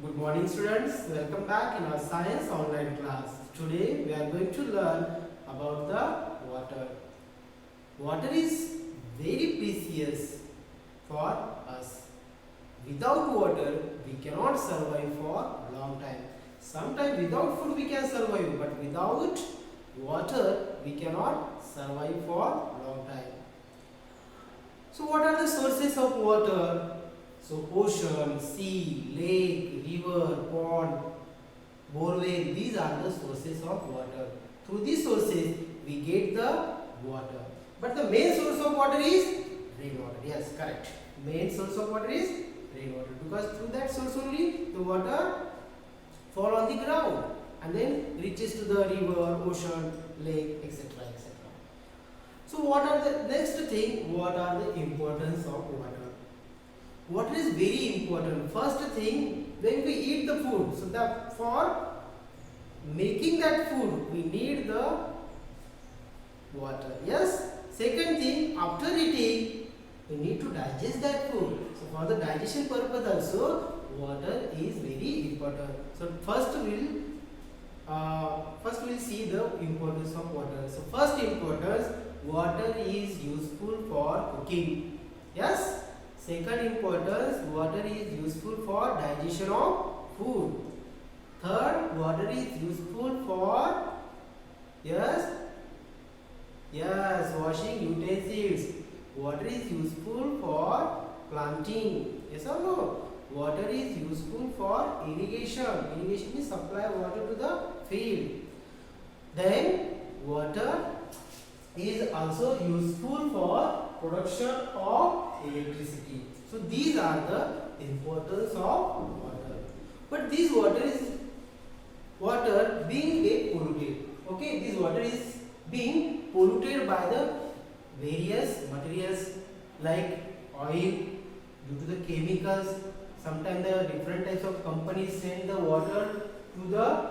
Good morning students, welcome back in our science online class. Today we are going to learn about the water. Water is very precious for us. Without water we cannot survive for a long time. Sometimes without food we can survive, but without water we cannot survive for a long time. So what are the sources of water? So ocean, sea, lake, river, pond, borewell, these are the sources of water. Through these sources we get the water. But the main source of water is rainwater. Yes, correct. Main source of water is rainwater, because through that source only the water fall on the ground and then reaches to the river, ocean, lake, etc. etc. So what are the next thing? What are the importance of water? Water is very important. First thing, when we eat the food, so that for making that food we need the water. Yes. Second thing, after eating we need to digest that food. So for the digestion purpose also water is very important. So first we'll see the importance of water. So first importance, water is useful for cooking. Yes. Second importance, water is useful for digestion of food. Third, water is useful for washing utensils. Water is useful for planting. Yes or no? Water is useful for irrigation. Irrigation means supply water to the field. Then water is also useful for production of electricity. So these are the importance of water. But this water being polluted. Okay, this water is being polluted by the various materials like oil, due to the chemicals. Sometimes the different types of companies send the water to the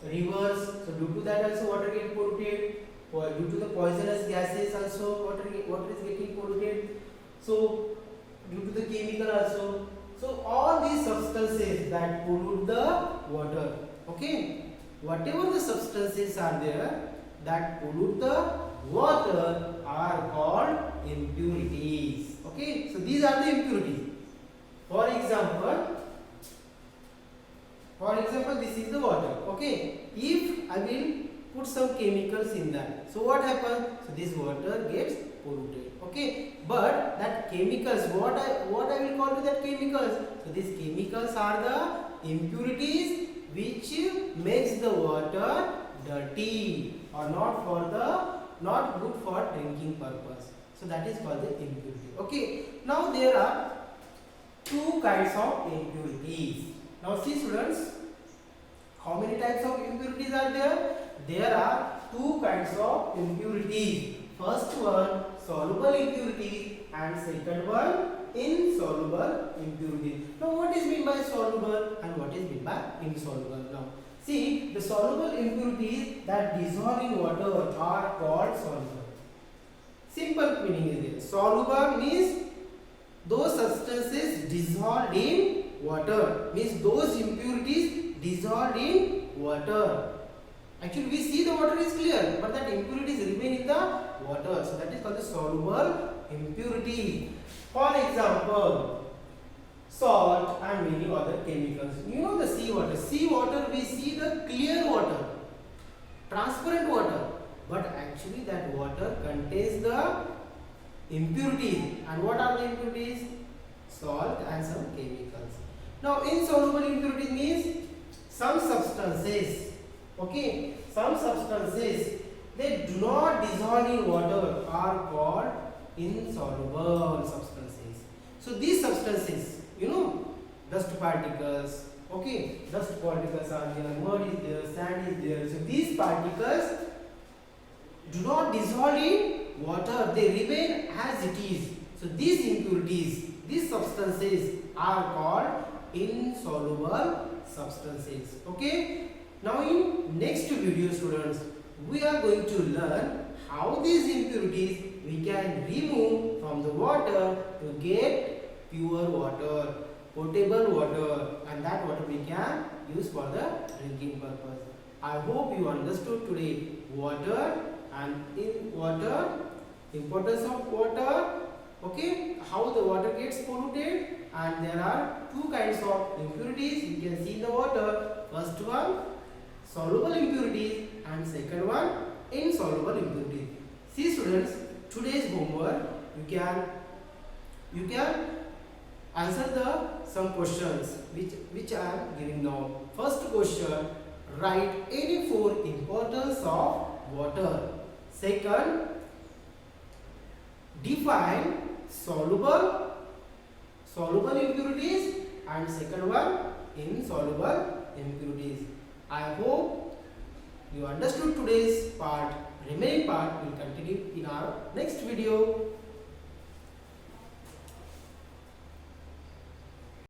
rivers. So due to that also water get polluted. Due to the poisonous gases also water is getting polluted. So due to the chemical also. So all these substances that pollute the water. Okay. Whatever the substances are there that pollute the water are called impurities. Okay. So these are the impurities. For example, this is the water. Okay. If I will put some chemicals in that, so what happens? So this water gets polluted. Okay. But that chemicals, what I will call to that chemicals? So these chemicals are the impurities which makes the water dirty or not good for drinking purpose. So that is called the impurity. Okay. Now there are two kinds of impurities. Now see students, how many types of impurities are there? There are two kinds of impurities. First one, soluble impurity, and second one, insoluble impurity. Now what is meant by soluble and what is meant by insoluble? Now see, the soluble impurities that dissolve in water are called soluble. Simple meaning is there. Soluble means those substances dissolved in water, means those impurities dissolved in water. Actually we see the water is clear, but that impurities remain in the water. So that is called the soluble impurity. For example, salt and many other chemicals. You know the sea water. Sea water we see the clear water, transparent water, but actually that water contains the impurities. And what are the impurities? Salt and some chemicals. Now insoluble impurities means some substances, okay, some substances they do not dissolve in water are called insoluble substances. So these substances, you know, dust particles, okay, dust particles are there, mud is there, sand is there. So these particles do not dissolve in water, they remain as it is. So these impurities, these substances are called insoluble substances. Okay. Now in next video students, we are going to learn how these impurities we can remove from the water to get pure water. potable water, and that water we can use for the drinking purpose. I hope you understood today water and in water, importance of water, okay, how the water gets polluted, and there are two kinds of impurities you can see in the water. First one, soluble impurities, and second one, insoluble impurities. See students, today's homework you can answer the some questions which I am giving now. First question, write any four importance of water. Second, define soluble impurities, and second one, insoluble impurities. I hope you understood today's part. Remaining part will continue in our next video.